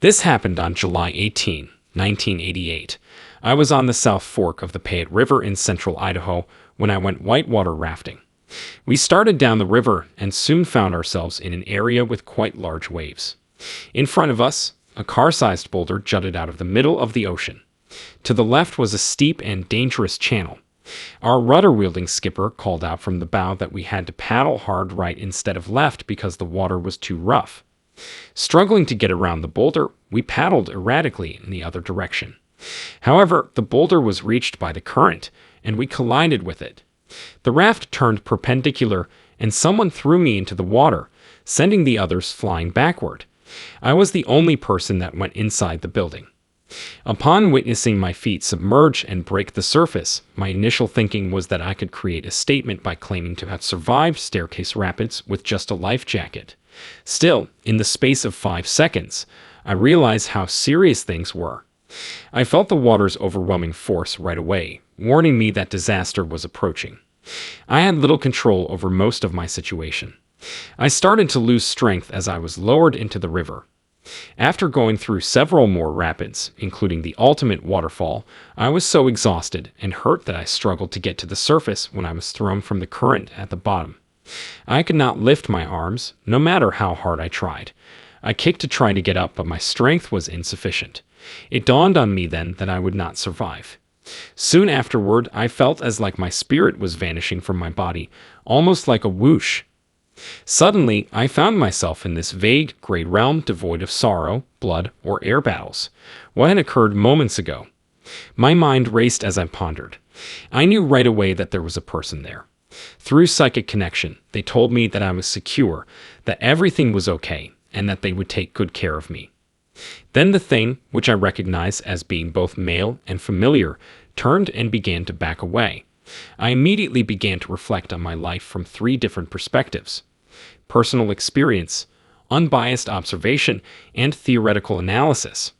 This happened on July 18, 1988. I was on the South Fork of the Payette River in central Idaho when I went whitewater rafting. We started down the river and soon found ourselves in an area with quite large waves. In front of us, a car-sized boulder jutted out of the middle of the ocean. To the left was a steep and dangerous channel. Our rudder-wielding skipper called out from the bow that we had to paddle hard right instead of left because the water was too rough. Struggling to get around the boulder, we paddled erratically in the other direction. However, the boulder was reached by the current, and we collided with it. The raft turned perpendicular, and someone threw me into the water, sending the others flying backward. I was the only person that went inside the building. Upon witnessing my feet submerge and break the surface, my initial thinking was that I could create a statement by claiming to have survived staircase rapids with just a life jacket. Still, in the space of 5 seconds, I realized how serious things were. I felt the water's overwhelming force right away, warning me that disaster was approaching. I had little control over most of my situation. I started to lose strength as I was lowered into the river. After going through several more rapids, including the ultimate waterfall, I was so exhausted and hurt that I struggled to get to the surface when I was thrown from the current at the bottom. I could not lift my arms, no matter how hard I tried. I kicked to try to get up, but my strength was insufficient. It dawned on me then that I would not survive. Soon afterward, I felt as like my spirit was vanishing from my body, almost like a whoosh. Suddenly, I found myself in this vague, gray realm devoid of sorrow, blood, or air battles. What had occurred moments ago? My mind raced as I pondered. I knew right away that there was a person there. Through psychic connection, they told me that I was secure, that everything was okay, and that they would take good care of me. Then the thing, which I recognized as being both male and familiar, turned and began to back away. I immediately began to reflect on my life from 3 different perspectives: personal experience, unbiased observation, and theoretical analysis.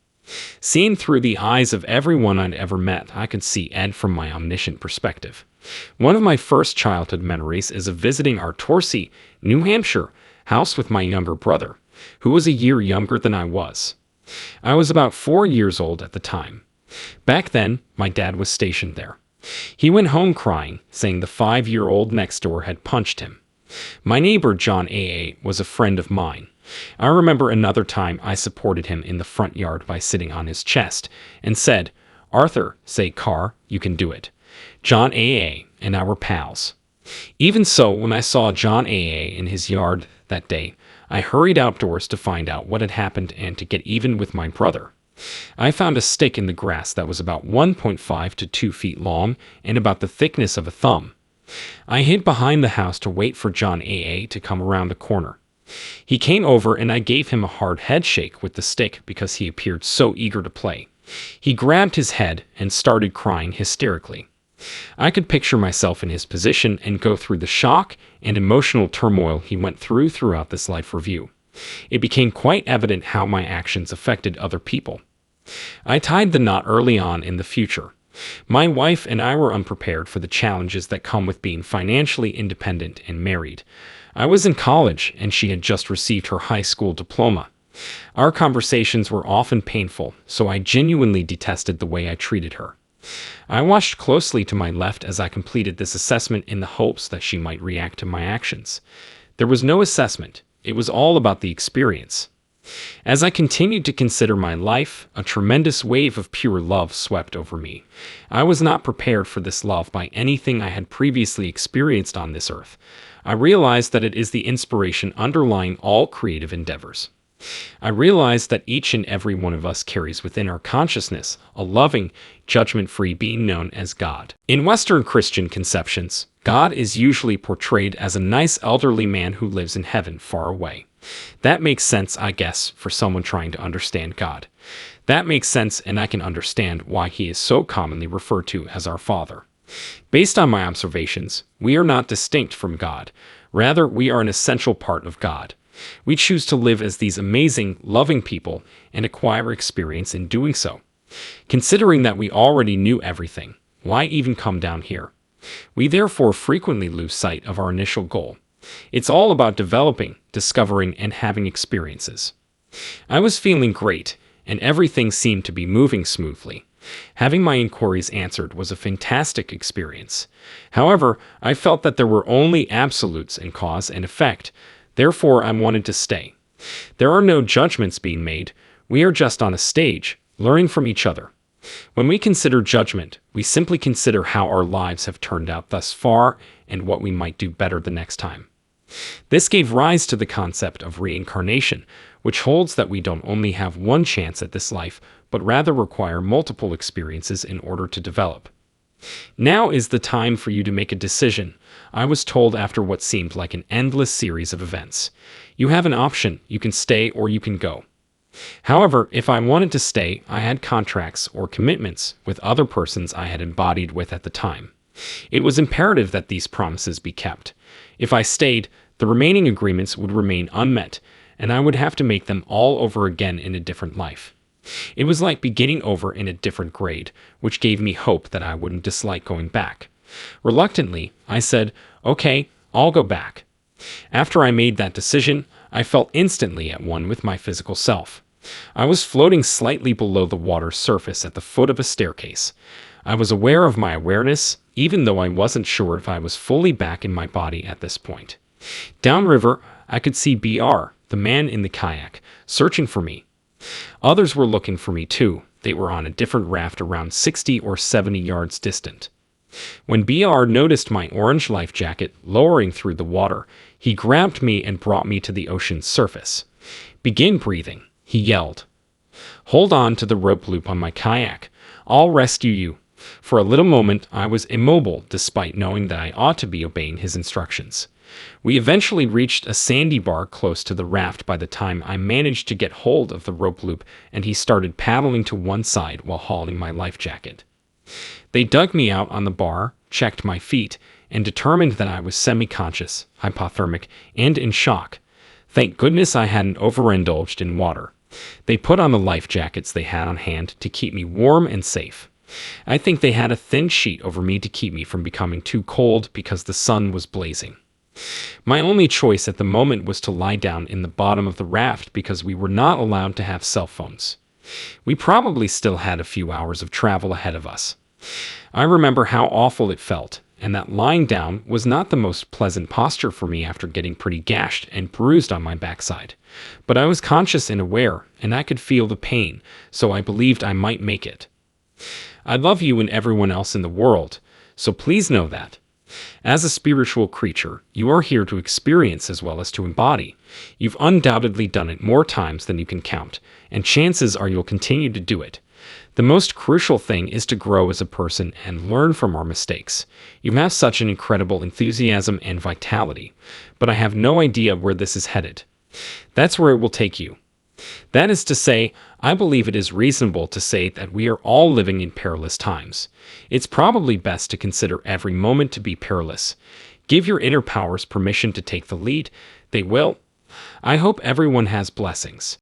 Seen through the eyes of everyone I'd ever met, I could see Ed from my omniscient perspective. One of my first childhood memories is of visiting our Torcy, New Hampshire, house with my younger brother, who was a year younger than I was. I was about 4 years old at the time. Back then, my dad was stationed there. He went home crying, saying the 5-year-old next door had punched him. My neighbor, John A.A., was a friend of mine. I remember another time I supported him in the front yard by sitting on his chest and said, "Arthur, say car, you can do it." John A.A. and I were pals. Even so, when I saw John A.A. in his yard that day, I hurried outdoors to find out what had happened and to get even with my brother. I found a stick in the grass that was about 1.5 to 2 feet long and about the thickness of a thumb. I hid behind the house to wait for John A.A. to come around the corner. He came over and I gave him a hard head shake with the stick because he appeared so eager to play. He grabbed his head and started crying hysterically. I could picture myself in his position and go through the shock and emotional turmoil he went through throughout this life review. It became quite evident how my actions affected other people. I tied the knot early on in the future. My wife and I were unprepared for the challenges that come with being financially independent and married. I was in college and she had just received her high school diploma. Our conversations were often painful, so I genuinely detested the way I treated her. I watched closely to my left as I completed this assessment in the hopes that she might react to my actions. There was no assessment. It was all about the experience. As I continued to consider my life, a tremendous wave of pure love swept over me. I was not prepared for this love by anything I had previously experienced on this earth. I realized that it is the inspiration underlying all creative endeavors. I realized that each and every one of us carries within our consciousness a loving, judgment-free being known as God. In Western Christian conceptions, God is usually portrayed as a nice elderly man who lives in heaven far away. That makes sense, I guess, for someone trying to understand God. That makes sense, and I can understand why he is so commonly referred to as our Father. Based on my observations, we are not distinct from God. Rather, we are an essential part of God. We choose to live as these amazing, loving people and acquire experience in doing so. Considering that we already knew everything, why even come down here? We therefore frequently lose sight of our initial goal. It's all about developing, discovering, and having experiences. I was feeling great, and everything seemed to be moving smoothly. Having my inquiries answered was a fantastic experience. However, I felt that there were only absolutes in cause and effect. Therefore, I wanted to stay. There are no judgments being made. We are just on a stage, learning from each other. When we consider judgment, we simply consider how our lives have turned out thus far and what we might do better the next time. This gave rise to the concept of reincarnation, which holds that we don't only have one chance at this life, but rather require multiple experiences in order to develop. Now is the time for you to make a decision, I was told after what seemed like an endless series of events. You have an option, you can stay or you can go. However, if I wanted to stay, I had contracts or commitments with other persons I had embodied with at the time. It was imperative that these promises be kept. If I stayed, the remaining agreements would remain unmet, and I would have to make them all over again in a different life. It was like beginning over in a different grade, which gave me hope that I wouldn't dislike going back. Reluctantly, I said, "Okay, I'll go back." After I made that decision, I felt instantly at one with my physical self. I was floating slightly below the water's surface at the foot of a staircase. I was aware of my awareness, even though I wasn't sure if I was fully back in my body at this point. Downriver, I could see BR, the man in the kayak, searching for me. Others were looking for me too. They were on a different raft around 60 or 70 yards distant. When BR noticed my orange life jacket lowering through the water, he grabbed me and brought me to the ocean's surface. "Begin breathing," he yelled. "Hold on to the rope loop on my kayak. I'll rescue you." For a little moment, I was immobile, despite knowing that I ought to be obeying his instructions. We eventually reached a sandy bar close to the raft by the time I managed to get hold of the rope loop, and he started paddling to one side while hauling my life jacket. They dug me out on the bar, checked my feet, and determined that I was semi-conscious, hypothermic, and in shock. Thank goodness I hadn't overindulged in water. They put on the life jackets they had on hand to keep me warm and safe. I think they had a thin sheet over me to keep me from becoming too cold because the sun was blazing. My only choice at the moment was to lie down in the bottom of the raft because we were not allowed to have cell phones. We probably still had a few hours of travel ahead of us. I remember how awful it felt, and that lying down was not the most pleasant posture for me after getting pretty gashed and bruised on my backside. But I was conscious and aware, and I could feel the pain, so I believed I might make it. I love you and everyone else in the world, so please know that. As a spiritual creature, you are here to experience as well as to embody. You've undoubtedly done it more times than you can count, and chances are you'll continue to do it. The most crucial thing is to grow as a person and learn from our mistakes. You have such an incredible enthusiasm and vitality, but I have no idea where this is headed. That's where it will take you. That is to say, I believe it is reasonable to say that we are all living in perilous times. It's probably best to consider every moment to be perilous. Give your inner powers permission to take the lead. They will. I hope everyone has blessings.